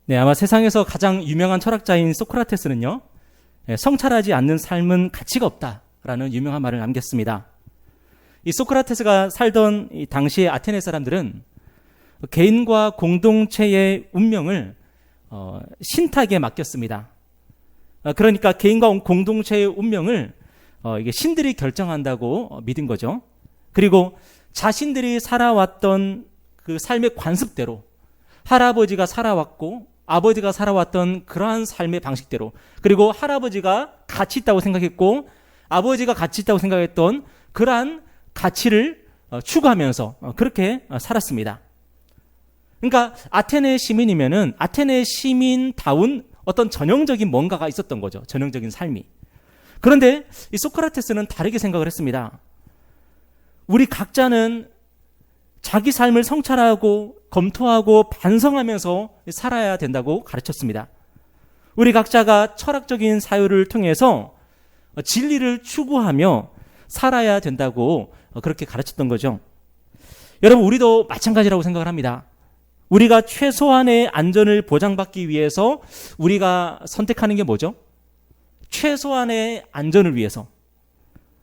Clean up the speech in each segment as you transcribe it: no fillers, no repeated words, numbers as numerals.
네, 아마 세상에서 가장 유명한 철학자인 소크라테스는요, 성찰하지 않는 삶은 가치가 없다라는 유명한 말을 남겼습니다. 이 소크라테스가 살던 이 당시의 아테네 사람들은 개인과 공동체의 운명을 신탁에 맡겼습니다. 그러니까 개인과 공동체의 운명을 이게 신들이 결정한다고 믿은 거죠. 그리고 자신들이 살아왔던 그 삶의 관습대로 할아버지가 살아왔고 아버지가 살아왔던 그러한 삶의 방식대로, 그리고 할아버지가 가치 있다고 생각했고 아버지가 가치 있다고 생각했던 그러한 가치를 추구하면서 그렇게 살았습니다. 그러니까 아테네 시민이면은 아테네 시민다운 어떤 전형적인 뭔가가 있었던 거죠. 전형적인 삶이. 그런데 이 소크라테스는 다르게 생각을 했습니다. 우리 각자는 자기 삶을 성찰하고 검토하고 반성하면서 살아야 된다고 가르쳤습니다. 우리 각자가 철학적인 사유를 통해서 진리를 추구하며 살아야 된다고 그렇게 가르쳤던 거죠. 여러분, 우리도 마찬가지라고 생각을 합니다. 우리가 최소한의 안전을 보장받기 위해서 우리가 선택하는 게 뭐죠? 최소한의 안전을 위해서.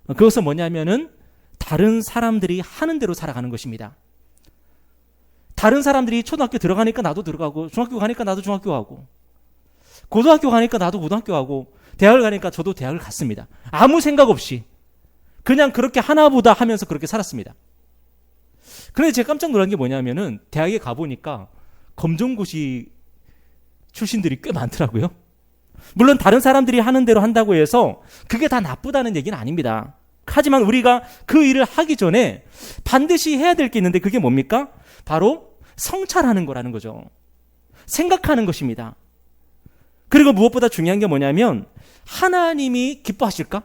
그것은 뭐냐면은 다른 사람들이 하는 대로 살아가는 것입니다. 다른 사람들이 초등학교 들어가니까 나도 들어가고, 중학교 가니까 나도 중학교 가고, 고등학교 가니까 나도 고등학교 가고, 대학을 가니까 저도 대학을 갔습니다. 아무 생각 없이 그냥 그렇게 하나보다 하면서 그렇게 살았습니다. 그런데 제가 깜짝 놀란 게 뭐냐면은 대학에 가보니까 검정고시 출신들이 꽤 많더라고요. 물론 다른 사람들이 하는 대로 한다고 해서 그게 다 나쁘다는 얘기는 아닙니다. 하지만 우리가 그 일을 하기 전에 반드시 해야 될 게 있는데 그게 뭡니까? 바로 성찰하는 거라는 거죠. 생각하는 것입니다. 그리고 무엇보다 중요한 게 뭐냐면 하나님이 기뻐하실까?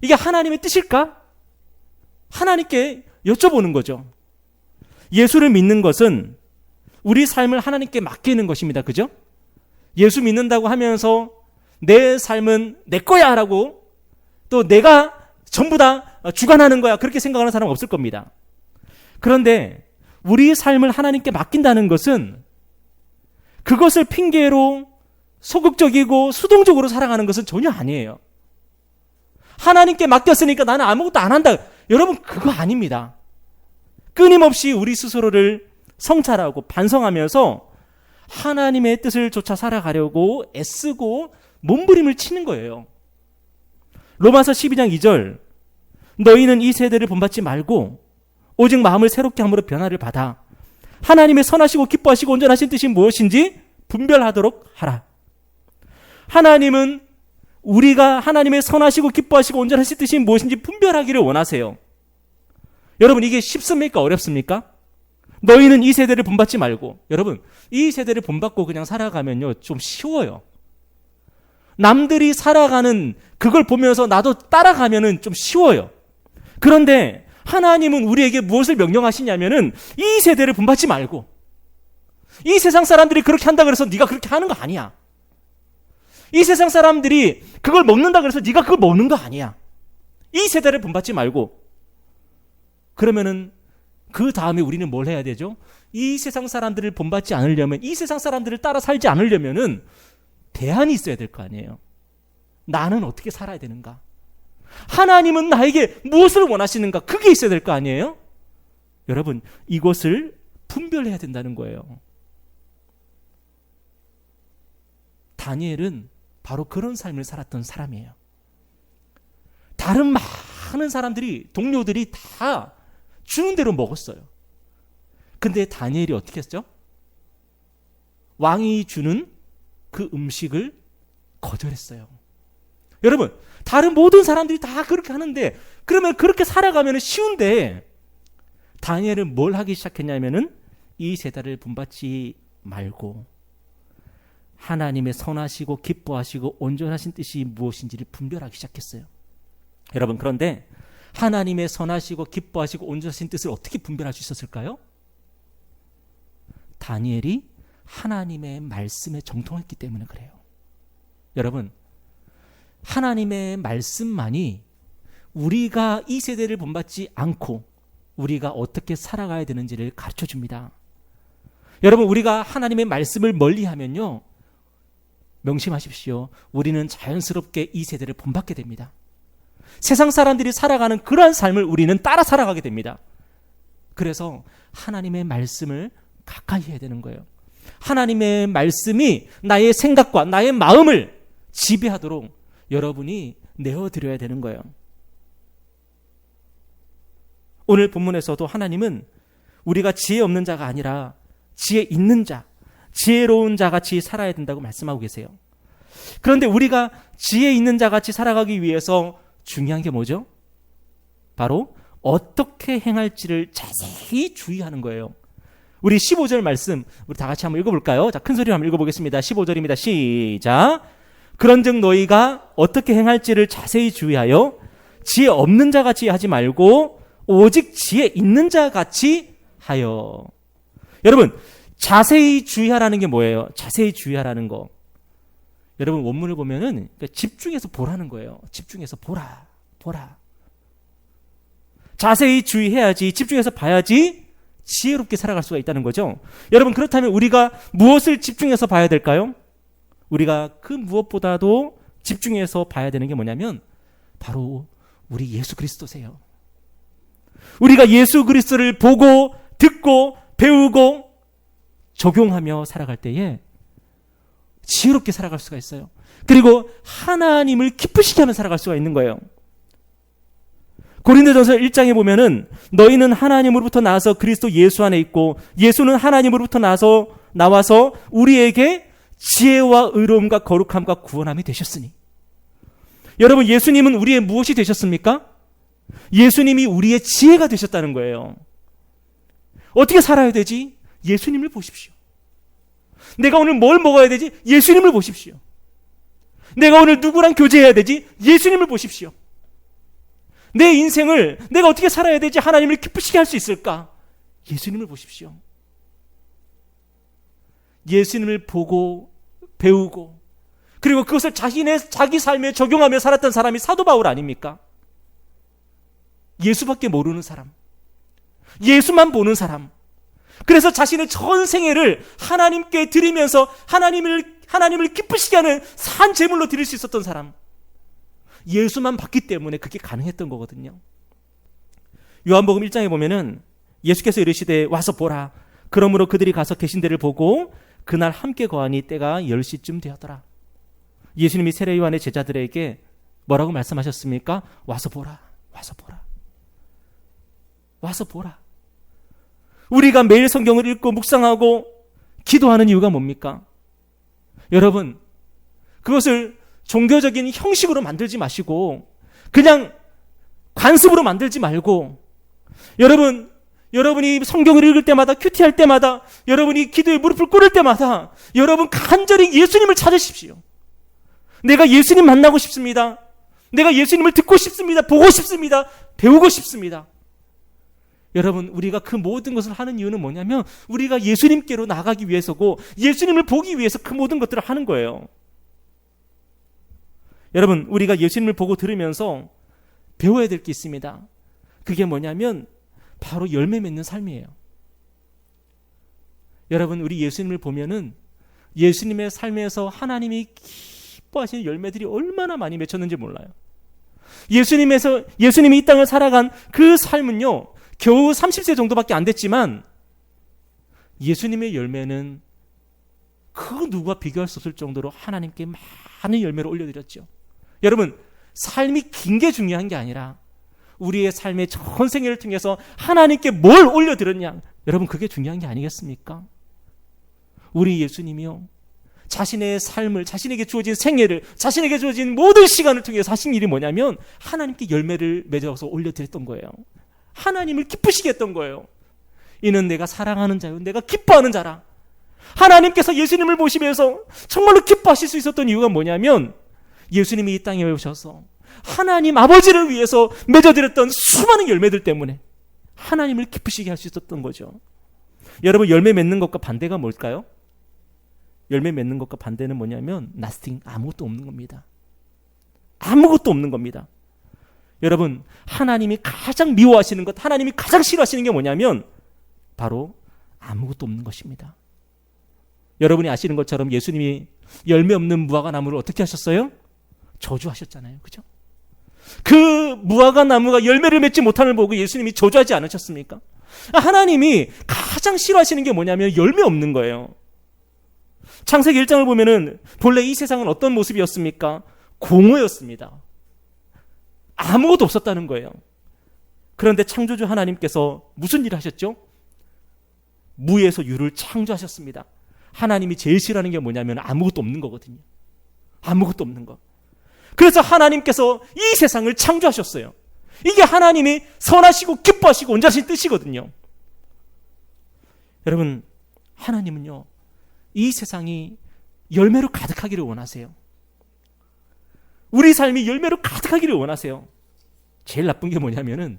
이게 하나님의 뜻일까? 하나님께 여쭤보는 거죠. 예수를 믿는 것은 우리 삶을 하나님께 맡기는 것입니다. 그죠? 예수 믿는다고 하면서 내 삶은 내 거야 라고, 또 내가 전부 다 주관하는 거야, 그렇게 생각하는 사람은 없을 겁니다. 그런데 우리 삶을 하나님께 맡긴다는 것은 그것을 핑계로 소극적이고 수동적으로 살아가는 것은 전혀 아니에요. 하나님께 맡겼으니까 나는 아무것도 안 한다. 여러분, 그거 아닙니다. 끊임없이 우리 스스로를 성찰하고 반성하면서 하나님의 뜻을 쫓아 살아가려고 애쓰고 몸부림을 치는 거예요. 로마서 12장 2절, 너희는 이 세대를 본받지 말고 오직 마음을 새롭게 함으로 변화를 받아 하나님의 선하시고 기뻐하시고 온전하신 뜻이 무엇인지 분별하도록 하라. 하나님은 우리가 하나님의 선하시고 기뻐하시고 온전하신 뜻이 무엇인지 분별하기를 원하세요. 여러분, 이게 쉽습니까? 어렵습니까? 너희는 이 세대를 본받지 말고. 여러분, 이 세대를 본받고 그냥 살아가면요, 좀 쉬워요. 남들이 살아가는 그걸 보면서 나도 따라가면은 좀 쉬워요. 그런데 하나님은 우리에게 무엇을 명령하시냐면은 이 세대를 본받지 말고, 이 세상 사람들이 그렇게 한다 그래서 네가 그렇게 하는 거 아니야. 이 세상 사람들이 그걸 먹는다 그래서 네가 그걸 먹는 거 아니야. 이 세대를 본받지 말고. 그러면은 그 다음에 우리는 뭘 해야 되죠? 이 세상 사람들을 본받지 않으려면, 이 세상 사람들을 따라 살지 않으려면은 대안이 있어야 될 거 아니에요. 나는 어떻게 살아야 되는가? 하나님은 나에게 무엇을 원하시는가? 그게 있어야 될 거 아니에요? 여러분, 이것을 분별해야 된다는 거예요. 다니엘은 바로 그런 삶을 살았던 사람이에요. 다른 많은 사람들이, 동료들이 다 주는 대로 먹었어요. 근데 다니엘이 어떻게 했죠? 왕이 주는 그 음식을 거절했어요. 여러분, 다른 모든 사람들이 다 그렇게 하는데, 그러면 그렇게 살아가면 쉬운데, 다니엘은 뭘 하기 시작했냐면은 이 세대를 본받지 말고 하나님의 선하시고 기뻐하시고 온전하신 뜻이 무엇인지를 분별하기 시작했어요. 여러분, 그런데 하나님의 선하시고 기뻐하시고 온전하신 뜻을 어떻게 분별할 수 있었을까요? 다니엘이 하나님의 말씀에 정통했기 때문에 그래요. 여러분, 하나님의 말씀만이 우리가 이 세대를 본받지 않고 우리가 어떻게 살아가야 되는지를 가르쳐 줍니다. 여러분, 우리가 하나님의 말씀을 멀리하면요, 명심하십시오. 우리는 자연스럽게 이 세대를 본받게 됩니다. 세상 사람들이 살아가는 그러한 삶을 우리는 따라 살아가게 됩니다. 그래서 하나님의 말씀을 가까이 해야 되는 거예요. 하나님의 말씀이 나의 생각과 나의 마음을 지배하도록 여러분이 내어드려야 되는 거예요. 오늘 본문에서도 하나님은 우리가 지혜 없는 자가 아니라 지혜 있는 자, 지혜로운 자같이 살아야 된다고 말씀하고 계세요. 그런데 우리가 지혜 있는 자같이 살아가기 위해서 중요한 게 뭐죠? 바로 어떻게 행할지를 자세히 주의하는 거예요. 우리 15절 말씀 우리 다 같이 한번 읽어볼까요? 자, 큰 소리로 한번 읽어보겠습니다. 15절입니다. 시작. 그런즉 너희가 어떻게 행할지를 자세히 주의하여 지혜 없는 자같이 하지 말고 오직 지혜 있는 자같이 하여. 여러분, 자세히 주의하라는 게 뭐예요? 자세히 주의하라는 거. 여러분, 원문을 보면은 집중해서 보라는 거예요. 집중해서 보라. 자세히 주의해야지, 집중해서 봐야지 지혜롭게 살아갈 수가 있다는 거죠. 여러분, 그렇다면 우리가 무엇을 집중해서 봐야 될까요? 우리가 그 무엇보다도 집중해서 봐야 되는 게 뭐냐면 바로 우리 예수 그리스도세요. 우리가 예수 그리스도를 보고 듣고 배우고 적용하며 살아갈 때에 지혜롭게 살아갈 수가 있어요. 그리고 하나님을 기쁘시게 하며 살아갈 수가 있는 거예요. 고린도전서 1장에 보면은 너희는 하나님으로부터 나와서 그리스도 예수 안에 있고 예수는 하나님으로부터 나와서 우리에게 지혜와 의로움과 거룩함과 구원함이 되셨으니. 여러분, 예수님은 우리의 무엇이 되셨습니까? 예수님이 우리의 지혜가 되셨다는 거예요. 어떻게 살아야 되지? 예수님을 보십시오. 내가 오늘 뭘 먹어야 되지? 예수님을 보십시오. 내가 오늘 누구랑 교제해야 되지? 예수님을 보십시오. 내 인생을 내가 어떻게 살아야 되지? 하나님을 기쁘시게 할 수 있을까? 예수님을 보십시오. 예수님을 보고 배우고 그리고 그것을 자기 삶에 적용하며 살았던 사람이 사도 바울 아닙니까? 예수밖에 모르는 사람, 예수만 보는 사람, 그래서 자신의 전 생애를 하나님께 드리면서 하나님을 기쁘시게 하는 산 제물로 드릴 수 있었던 사람, 예수만 봤기 때문에 그게 가능했던 거거든요. 요한복음 1장에 보면은 예수께서 이르시되 와서 보라. 그러므로 그들이 가서 계신 데를 보고 그날 함께 거하니 때가 10시쯤 되었더라. 예수님이 세례 요한의 제자들에게 뭐라고 말씀하셨습니까? 와서 보라. 와서 보라. 와서 보라. 우리가 매일 성경을 읽고 묵상하고 기도하는 이유가 뭡니까? 여러분, 그것을 종교적인 형식으로 만들지 마시고 그냥 관습으로 만들지 말고 여러분이 성경을 읽을 때마다 큐티할 때마다 여러분이 기도에 무릎을 꿇을 때마다 여러분 간절히 예수님을 찾으십시오. 내가 예수님 만나고 싶습니다. 내가 예수님을 듣고 싶습니다. 보고 싶습니다. 배우고 싶습니다. 여러분, 우리가 그 모든 것을 하는 이유는 뭐냐면 우리가 예수님께로 나가기 위해서고 예수님을 보기 위해서 그 모든 것들을 하는 거예요. 여러분, 우리가 예수님을 보고 들으면서 배워야 될 게 있습니다. 그게 뭐냐면 바로 열매 맺는 삶이에요. 여러분, 우리 예수님을 보면은 예수님의 삶에서 하나님이 기뻐하시는 열매들이 얼마나 많이 맺혔는지 몰라요. 예수님이 이 땅을 살아간 그 삶은요, 겨우 30세 정도밖에 안 됐지만 예수님의 열매는 그 누구와 비교할 수 없을 정도로 하나님께 많은 열매를 올려드렸죠. 여러분, 삶이 긴 게 중요한 게 아니라 우리의 삶의 전 생애를 통해서 하나님께 뭘 올려드렸냐, 여러분, 그게 중요한 게 아니겠습니까? 우리 예수님이요, 자신의 삶을, 자신에게 주어진 생애를, 자신에게 주어진 모든 시간을 통해서 하신 일이 뭐냐면 하나님께 열매를 맺어서 올려드렸던 거예요. 하나님을 기쁘시게 했던 거예요. 이는 내가 사랑하는 자요, 내가 기뻐하는 자라. 하나님께서 예수님을 보시면서 정말로 기뻐하실 수 있었던 이유가 뭐냐면 예수님이 이 땅에 오셔서 하나님 아버지를 위해서 맺어드렸던 수많은 열매들 때문에 하나님을 기쁘시게 할 수 있었던 거죠. 여러분, 열매 맺는 것과 반대가 뭘까요? 열매 맺는 것과 반대는 뭐냐면 nothing, 아무것도 없는 겁니다. 아무것도 없는 겁니다. 여러분, 하나님이 가장 미워하시는 것, 하나님이 가장 싫어하시는 게 뭐냐면 바로 아무것도 없는 것입니다. 여러분이 아시는 것처럼 예수님이 열매 없는 무화과 나무를 어떻게 하셨어요? 저주하셨잖아요. 그죠? 그 무화과 나무가 열매를 맺지 못함을 보고 예수님이 저주하지 않으셨습니까? 하나님이 가장 싫어하시는 게 뭐냐면 열매 없는 거예요. 창세기 1장을 보면은 본래 이 세상은 어떤 모습이었습니까? 공허였습니다. 아무것도 없었다는 거예요. 그런데 창조주 하나님께서 무슨 일을 하셨죠? 무에서 유를 창조하셨습니다. 하나님이 제일 싫어하는 게 뭐냐면 아무것도 없는 거거든요. 아무것도 없는 거. 그래서 하나님께서 이 세상을 창조하셨어요. 이게 하나님이 선하시고 기뻐하시고 온전하신 뜻이거든요. 여러분, 하나님은요, 이 세상이 열매로 가득하기를 원하세요. 우리 삶이 열매로 가득하기를 원하세요. 제일 나쁜 게 뭐냐면은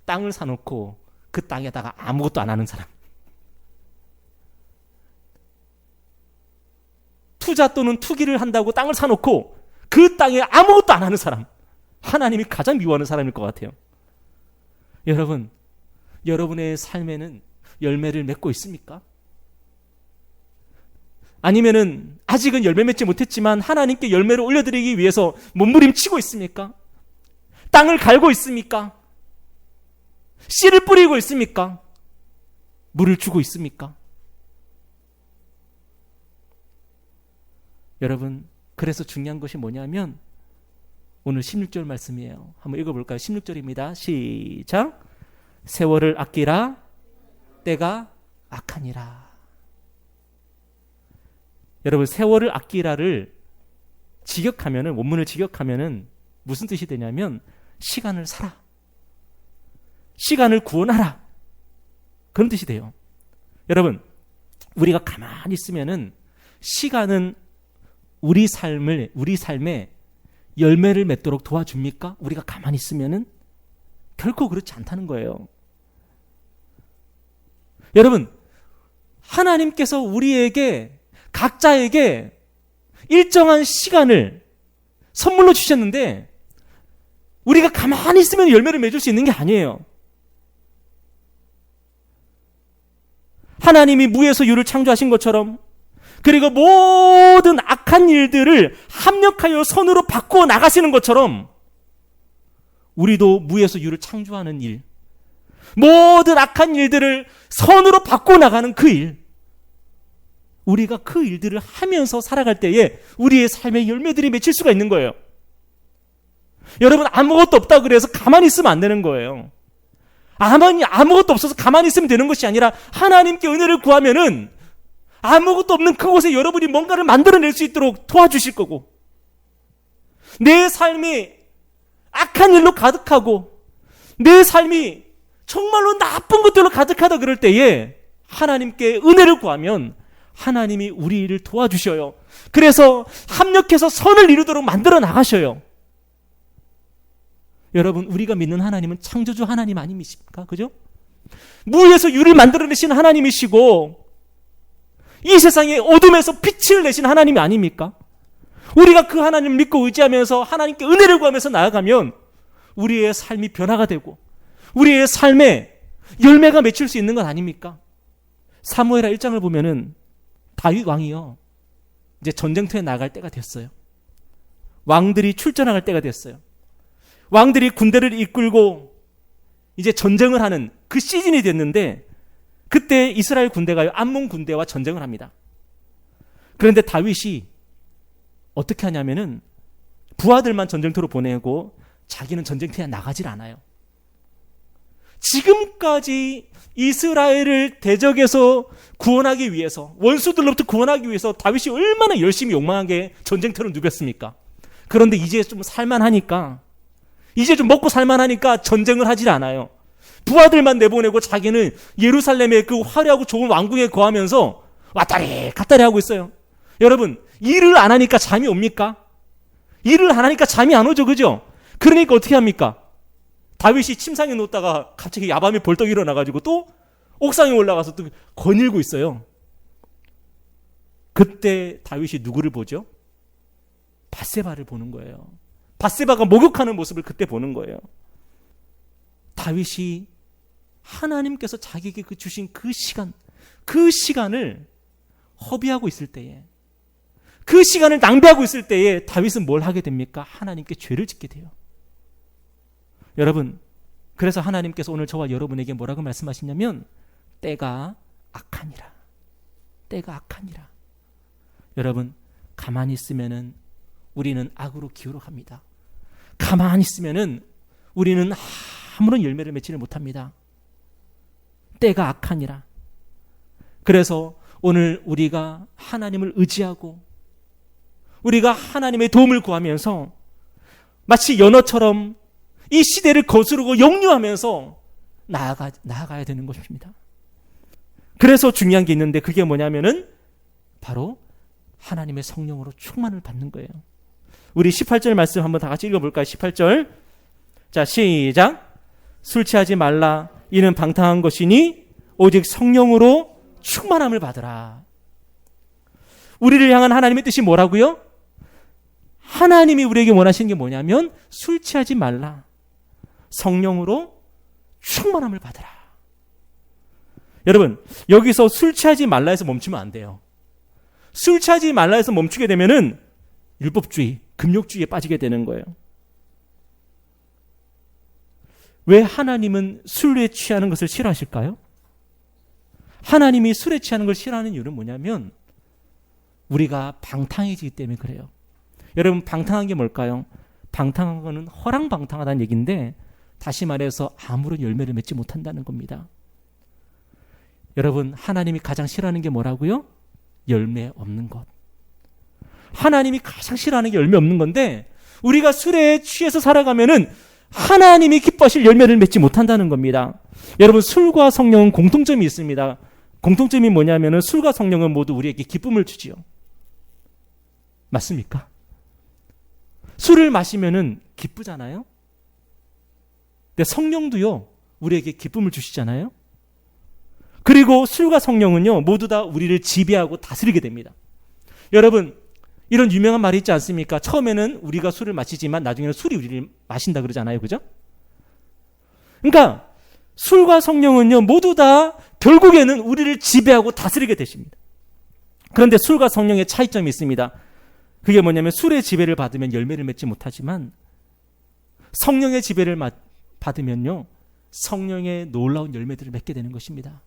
땅을 사놓고 그 땅에다가 아무것도 안 하는 사람. 투자 또는 투기를 한다고 땅을 사놓고 그 땅에 아무것도 안 하는 사람. 하나님이 가장 미워하는 사람일 것 같아요. 여러분, 여러분의 삶에는 열매를 맺고 있습니까? 아니면은 아직은 열매 맺지 못했지만 하나님께 열매를 올려드리기 위해서 몸부림치고 있습니까? 땅을 갈고 있습니까? 씨를 뿌리고 있습니까? 물을 주고 있습니까? 여러분, 그래서 중요한 것이 뭐냐면 오늘 16절 말씀이에요. 한번 읽어볼까요? 16절입니다. 시작. 세월을 아끼라 때가 악하니라. 여러분, 세월을 아끼라를 직역하면은, 원문을 직역하면은 무슨 뜻이 되냐면 시간을 사라, 시간을 구원하라, 그런 뜻이 돼요. 여러분, 우리가 가만히 있으면은 시간은 우리 삶에 열매를 맺도록 도와줍니까? 우리가 가만히 있으면은 결코 그렇지 않다는 거예요. 여러분, 하나님께서 우리에게 각자에게 일정한 시간을 선물로 주셨는데 우리가 가만히 있으면 열매를 맺을 수 있는 게 아니에요. 하나님이 무에서 유를 창조하신 것처럼, 그리고 모든 악한 일들을 합력하여 선으로 바꾸어 나가시는 것처럼 우리도 무에서 유를 창조하는 일, 모든 악한 일들을 선으로 바꾸어 나가는 그 일, 우리가 그 일들을 하면서 살아갈 때에 우리의 삶의 열매들이 맺힐 수가 있는 거예요. 여러분, 아무것도 없다 그래서 가만히 있으면 안 되는 거예요. 아무것도 없어서 가만히 있으면 되는 것이 아니라 하나님께 은혜를 구하면은 아무것도 없는 그곳에 여러분이 뭔가를 만들어낼 수 있도록 도와주실 거고, 내 삶이 악한 일로 가득하고 내 삶이 정말로 나쁜 것들로 가득하다 그럴 때에 하나님께 은혜를 구하면 하나님이 우리 일을 도와주셔요. 그래서 합력해서 선을 이루도록 만들어 나가셔요. 여러분, 우리가 믿는 하나님은 창조주 하나님 아니십니까? 그죠? 무에서 유를 만들어내신 하나님이시고 이 세상의 어둠에서 빛을 내신 하나님이 아닙니까? 우리가 그 하나님을 믿고 의지하면서 하나님께 은혜를 구하면서 나아가면 우리의 삶이 변화가 되고 우리의 삶에 열매가 맺힐 수 있는 것 아닙니까? 사무엘하 1장을 보면은 다윗 왕이요, 이제 전쟁터에 나갈 때가 됐어요. 왕들이 출전할 때가 됐어요. 왕들이 군대를 이끌고 이제 전쟁을 하는 그 시즌이 됐는데, 그때 이스라엘 군대가 암몬 군대와 전쟁을 합니다. 그런데 다윗이 어떻게 하냐면은 부하들만 전쟁터로 보내고 자기는 전쟁터에 나가질 않아요. 지금까지 이스라엘을 대적에서 구원하기 위해서, 원수들로부터 구원하기 위해서 다윗이 얼마나 열심히 욕망하게 전쟁터를 누볐습니까? 그런데 이제 좀 살만하니까, 이제 좀 먹고 살만하니까 전쟁을 하질 않아요. 부하들만 내보내고 자기는 예루살렘의 그 화려하고 좋은 왕궁에 거하면서 왔다리 갔다리 하고 있어요. 여러분, 일을 안 하니까 잠이 옵니까? 일을 안 하니까 잠이 안 오죠, 그죠? 그러니까 어떻게 합니까? 다윗이 침상에 놓다가 갑자기 야밤에 벌떡 일어나가지고 또 옥상에 올라가서 또 거닐고 있어요. 그때 다윗이 누구를 보죠? 밧세바를 보는 거예요. 밧세바가 목욕하는 모습을 그때 보는 거예요. 다윗이 하나님께서 자기에게 주신 그 시간을 허비하고 있을 때에, 그 시간을 낭비하고 있을 때에 다윗은 뭘 하게 됩니까? 하나님께 죄를 짓게 돼요. 여러분, 그래서 하나님께서 오늘 저와 여러분에게 뭐라고 말씀하시냐면 때가 악하니라. 때가 악하니라. 여러분, 가만히 있으면은 우리는 악으로 기울어 갑니다. 가만히 있으면은 우리는 아무런 열매를 맺지를 못합니다. 때가 악하니라. 그래서 오늘 우리가 하나님을 의지하고 우리가 하나님의 도움을 구하면서 마치 연어처럼 이 시대를 거스르고 역류하면서 나아가야 되는 것입니다. 그래서 중요한 게 있는데 그게 뭐냐면은 바로 하나님의 성령으로 충만을 받는 거예요. 우리 18절 말씀 한번 다 같이 읽어볼까요? 18절. 자, 시작. 술 취하지 말라. 이는 방탕한 것이니 오직 성령으로 충만함을 받으라. 우리를 향한 하나님의 뜻이 뭐라고요? 하나님이 우리에게 원하시는 게 뭐냐면 술 취하지 말라. 성령으로 충만함을 받으라. 여러분, 여기서 술 취하지 말라 해서 멈추면 안 돼요. 술 취하지 말라 해서 멈추게 되면은 율법주의, 금욕주의에 빠지게 되는 거예요. 왜 하나님은 술에 취하는 것을 싫어하실까요? 하나님이 술에 취하는 걸 싫어하는 이유는 뭐냐면 우리가 방탕해지기 때문에 그래요. 여러분, 방탕한 게 뭘까요? 방탕한 거는 허랑방탕하다는 얘기인데 다시 말해서 아무런 열매를 맺지 못한다는 겁니다. 여러분, 하나님이 가장 싫어하는 게 뭐라고요? 열매 없는 것. 하나님이 가장 싫어하는 게 열매 없는 건데 우리가 술에 취해서 살아가면은 하나님이 기뻐하실 열매를 맺지 못한다는 겁니다. 여러분, 술과 성령은 공통점이 있습니다. 공통점이 뭐냐면은 술과 성령은 모두 우리에게 기쁨을 주지요. 맞습니까? 술을 마시면은 기쁘잖아요. 근데 성령도요, 우리에게 기쁨을 주시잖아요. 그리고 술과 성령은요, 모두 다 우리를 지배하고 다스리게 됩니다. 여러분, 이런 유명한 말이 있지 않습니까? 처음에는 우리가 술을 마시지만 나중에는 술이 우리를 마신다 그러잖아요. 그죠? 그러니까 술과 성령은요, 모두 다 결국에는 우리를 지배하고 다스리게 되십니다. 그런데 술과 성령의 차이점이 있습니다. 그게 뭐냐면 술의 지배를 받으면 열매를 맺지 못하지만 성령의 지배를 받으면요, 성령의 놀라운 열매들을 맺게 되는 것입니다.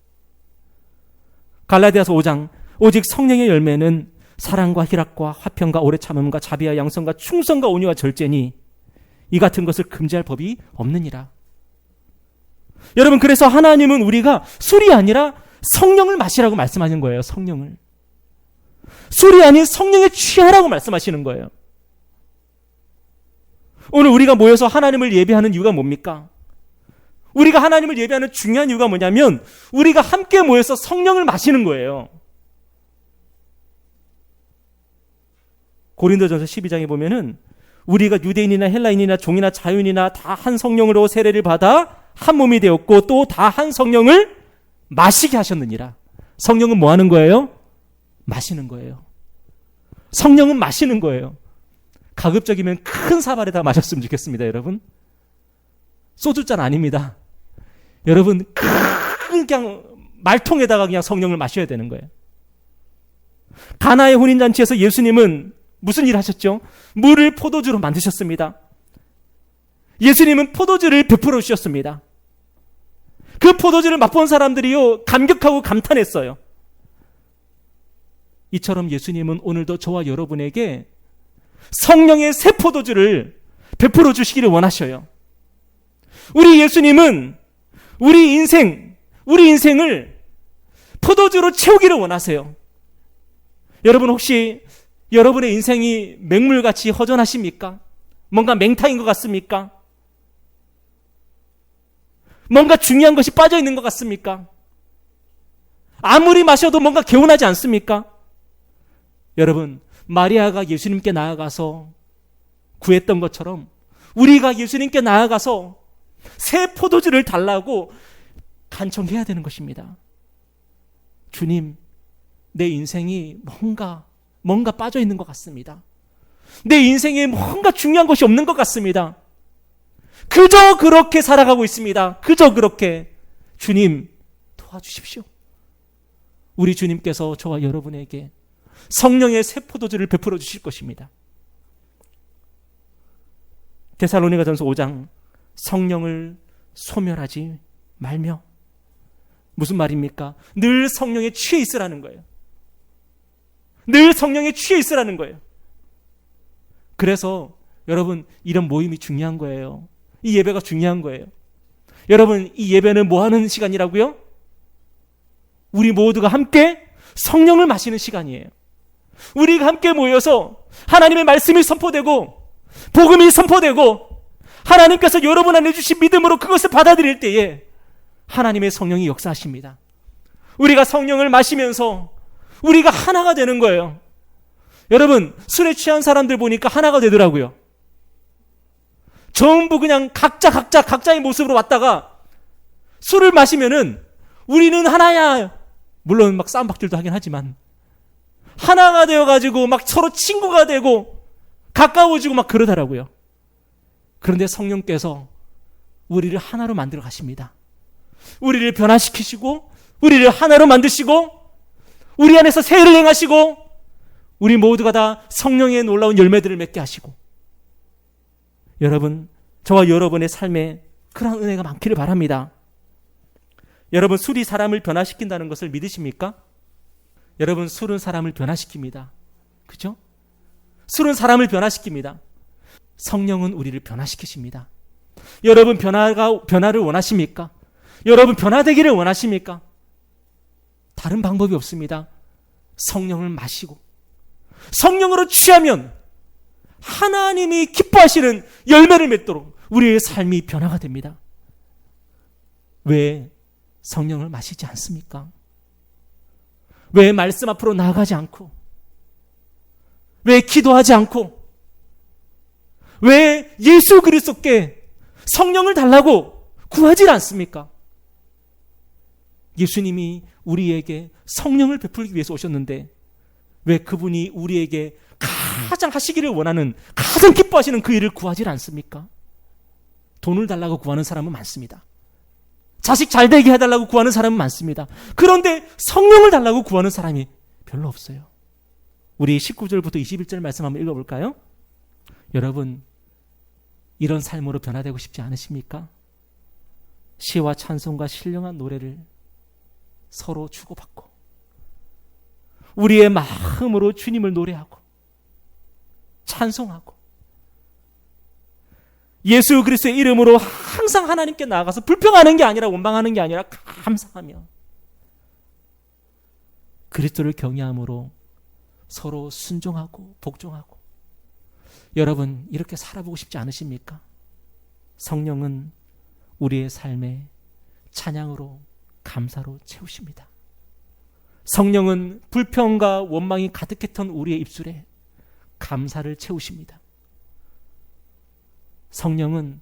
갈라디아서 5장, 오직 성령의 열매는 사랑과 희락과 화평과 오래 참음과 자비와 양선과 충성과 온유와 절제니 이 같은 것을 금지할 법이 없느니라. 여러분, 그래서 하나님은 우리가 술이 아니라 성령을 마시라고 말씀하는 거예요. 성령을. 술이 아닌 성령에 취하라고 말씀하시는 거예요. 오늘 우리가 모여서 하나님을 예배하는 이유가 뭡니까? 우리가 하나님을 예배하는 중요한 이유가 뭐냐면 우리가 함께 모여서 성령을 마시는 거예요. 고린도전서 12장에 보면은 우리가 유대인이나 헬라인이나 종이나 자유인이나 다 한 성령으로 세례를 받아 한 몸이 되었고 또 다 한 성령을 마시게 하셨느니라. 성령은 뭐 하는 거예요? 마시는 거예요. 성령은 마시는 거예요. 가급적이면 큰 사발에다 마셨으면 좋겠습니다, 여러분. 소주잔 아닙니다. 여러분, 큰 그냥 말통에다가 그냥 성령을 마셔야 되는 거예요. 가나의 혼인잔치에서 예수님은 무슨 일 하셨죠? 물을 포도주로 만드셨습니다. 예수님은 포도주를 베풀어 주셨습니다. 그 포도주를 맛본 사람들이요, 감격하고 감탄했어요. 이처럼 예수님은 오늘도 저와 여러분에게 성령의 새 포도주를 베풀어 주시기를 원하셔요. 우리 예수님은 우리 인생을 포도주로 채우기를 원하세요. 여러분, 혹시 여러분의 인생이 맹물같이 허전하십니까? 뭔가 맹탕인 것 같습니까? 뭔가 중요한 것이 빠져 있는 것 같습니까? 아무리 마셔도 뭔가 개운하지 않습니까? 여러분, 마리아가 예수님께 나아가서 구했던 것처럼 우리가 예수님께 나아가서 새 포도주를 달라고 간청해야 되는 것입니다. 주님, 내 인생이 뭔가 빠져 있는 것 같습니다. 내 인생에 뭔가 중요한 것이 없는 것 같습니다. 그저 그렇게 살아가고 있습니다. 그저 그렇게. 주님, 도와주십시오. 우리 주님께서 저와 여러분에게 성령의 새 포도주를 베풀어 주실 것입니다. 데살로니가전서 5장, 성령을 소멸하지 말며. 무슨 말입니까? 늘 성령에 취해 있으라는 거예요. 늘 성령에 취해 있으라는 거예요. 그래서 여러분, 이런 모임이 중요한 거예요. 이 예배가 중요한 거예요. 여러분, 이 예배는 뭐 하는 시간이라고요? 우리 모두가 함께 성령을 마시는 시간이에요. 우리가 함께 모여서 하나님의 말씀이 선포되고 복음이 선포되고 하나님께서 여러분 안에 주신 믿음으로 그것을 받아들일 때에 하나님의 성령이 역사하십니다. 우리가 성령을 마시면서 우리가 하나가 되는 거예요. 여러분, 술에 취한 사람들 보니까 하나가 되더라고요. 전부 그냥 각자의 모습으로 왔다가 술을 마시면은 우리는 하나야. 물론 막 싸움박질도 하긴 하지만 하나가 되어가지고 막 서로 친구가 되고 가까워지고 막 그러더라고요. 그런데 성령께서 우리를 하나로 만들어 가십니다. 우리를 변화시키시고 우리를 하나로 만드시고 우리 안에서 세일을 행하시고 우리 모두가 다 성령의 놀라운 열매들을 맺게 하시고, 여러분, 저와 여러분의 삶에 그런 은혜가 많기를 바랍니다. 여러분, 술이 사람을 변화시킨다는 것을 믿으십니까? 여러분, 술은 사람을 변화시킵니다. 그죠? 술은 사람을 변화시킵니다. 성령은 우리를 변화시키십니다. 여러분, 변화를 원하십니까? 여러분, 변화되기를 원하십니까? 다른 방법이 없습니다. 성령을 마시고 성령으로 취하면 하나님이 기뻐하시는 열매를 맺도록 우리의 삶이 변화가 됩니다. 왜 성령을 마시지 않습니까? 왜 말씀 앞으로 나아가지 않고, 왜 기도하지 않고, 왜 예수 그리스도께 성령을 달라고 구하지 않습니까? 예수님이 우리에게 성령을 베풀기 위해서 오셨는데 왜 그분이 우리에게 가장 하시기를 원하는, 가장 기뻐하시는 그 일을 구하지 않습니까? 돈을 달라고 구하는 사람은 많습니다. 자식 잘 되게 해달라고 구하는 사람은 많습니다. 그런데 성령을 달라고 구하는 사람이 별로 없어요. 우리 19절부터 21절 말씀 한번 읽어볼까요? 여러분, 이런 삶으로 변화되고 싶지 않으십니까? 시와 찬송과 신령한 노래를 서로 주고받고 우리의 마음으로 주님을 노래하고 찬송하고 예수 그리스도의 이름으로 항상 하나님께 나아가서 불평하는 게 아니라 원망하는 게 아니라 감사하며 그리스도를 경외함으로 서로 순종하고 복종하고. 여러분, 이렇게 살아보고 싶지 않으십니까? 성령은 우리의 삶에 찬양으로 감사로 채우십니다. 성령은 불평과 원망이 가득했던 우리의 입술에 감사를 채우십니다. 성령은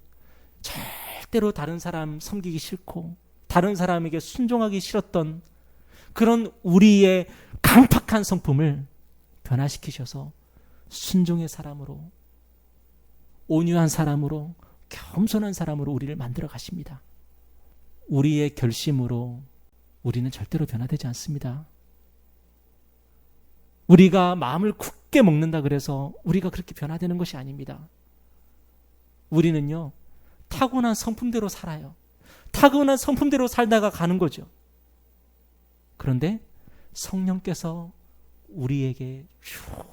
절대로 다른 사람 섬기기 싫고 다른 사람에게 순종하기 싫었던 그런 우리의 강팍한 성품을 변화시키셔서 순종의 사람으로, 온유한 사람으로, 겸손한 사람으로 우리를 만들어 가십니다. 우리의 결심으로 우리는 절대로 변화되지 않습니다. 우리가 마음을 굳게 먹는다 그래서 우리가 그렇게 변화되는 것이 아닙니다. 우리는요, 타고난 성품대로 살아요. 타고난 성품대로 살다가 가는 거죠. 그런데 성령께서 우리에게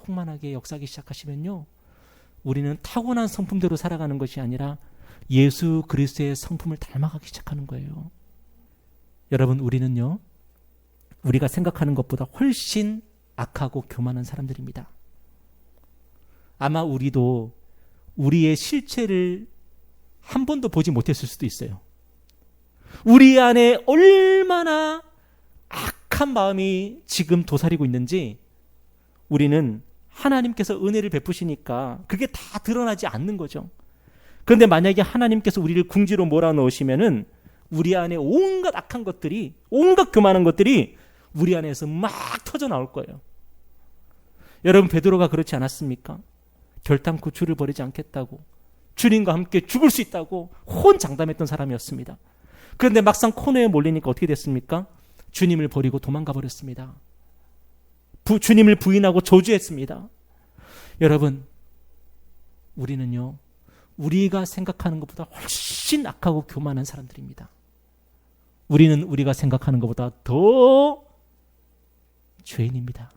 충만하게 역사하기 시작하시면요, 우리는 타고난 성품대로 살아가는 것이 아니라 예수 그리스도의 성품을 닮아가기 시작하는 거예요. 여러분, 우리는요, 우리가 생각하는 것보다 훨씬 악하고 교만한 사람들입니다. 아마 우리도 우리의 실체를 한 번도 보지 못했을 수도 있어요. 우리 안에 얼마나 악한 마음이 지금 도사리고 있는지 우리는 하나님께서 은혜를 베푸시니까 그게 다 드러나지 않는 거죠. 그런데 만약에 하나님께서 우리를 궁지로 몰아넣으시면은 우리 안에 온갖 악한 것들이, 온갖 교만한 것들이 우리 안에서 막 터져 나올 거예요. 여러분, 베드로가 그렇지 않았습니까? 결단코 주를 버리지 않겠다고, 주님과 함께 죽을 수 있다고 혼장담했던 사람이었습니다. 그런데 막상 코너에 몰리니까 어떻게 됐습니까? 주님을 버리고 도망가 버렸습니다. 주님을 부인하고 저주했습니다. 여러분, 우리는요, 우리가 생각하는 것보다 훨씬 악하고 교만한 사람들입니다. 우리는 우리가 생각하는 것보다 더 죄인입니다.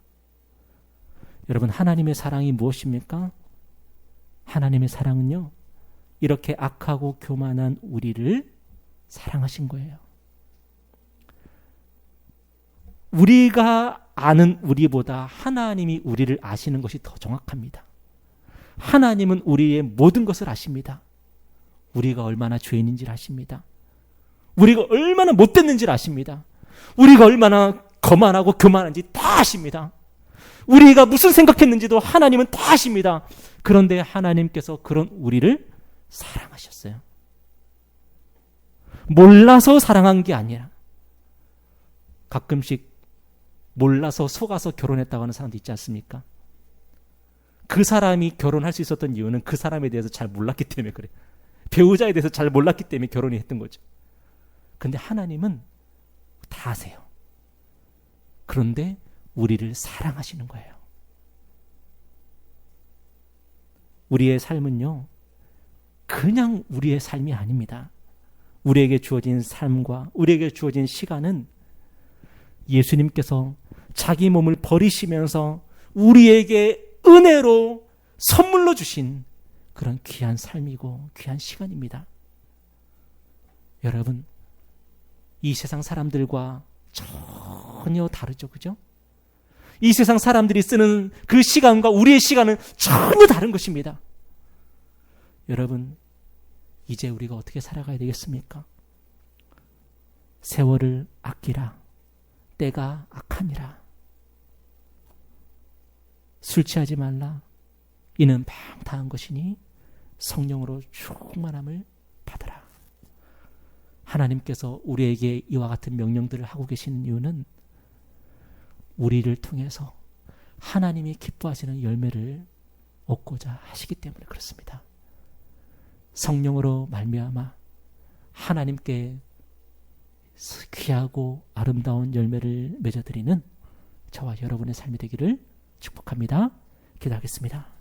여러분, 하나님의 사랑이 무엇입니까? 하나님의 사랑은요, 이렇게 악하고 교만한 우리를 사랑하신 거예요. 우리가 아는 우리보다 하나님이 우리를 아시는 것이 더 정확합니다. 하나님은 우리의 모든 것을 아십니다. 우리가 얼마나 죄인인지를 아십니다. 우리가 얼마나 못됐는지를 아십니다. 우리가 얼마나 거만하고 교만한지 다 아십니다. 우리가 무슨 생각했는지도 하나님은 다 아십니다. 그런데 하나님께서 그런 우리를 사랑하셨어요. 몰라서 사랑한 게 아니라, 가끔씩 몰라서 속아서 결혼했다고 하는 사람도 있지 않습니까? 그 사람이 결혼할 수 있었던 이유는 그 사람에 대해서 잘 몰랐기 때문에 그래요. 배우자에 대해서 잘 몰랐기 때문에 결혼이 했던 거죠. 근데 하나님은 다 아세요. 그런데 우리를 사랑하시는 거예요. 우리의 삶은요, 그냥 우리의 삶이 아닙니다. 우리에게 주어진 삶과 우리에게 주어진 시간은 예수님께서 자기 몸을 버리시면서 우리에게 은혜로 선물로 주신 그런 귀한 삶이고 귀한 시간입니다. 여러분, 이 세상 사람들과 전혀 다르죠, 그죠? 이 세상 사람들이 쓰는 그 시간과 우리의 시간은 전혀 다른 것입니다. 여러분, 이제 우리가 어떻게 살아가야 되겠습니까? 세월을 아끼라. 때가 악하니라. 술 취하지 말라. 이는 방탕한 것이니 성령으로 충만함을 받으라. 하나님께서 우리에게 이와 같은 명령들을 하고 계시는 이유는 우리를 통해서 하나님이 기뻐하시는 열매를 얻고자 하시기 때문에 그렇습니다. 성령으로 말미암아 하나님께 귀하고 아름다운 열매를 맺어드리는 저와 여러분의 삶이 되기를 축복합니다. 기도하겠습니다.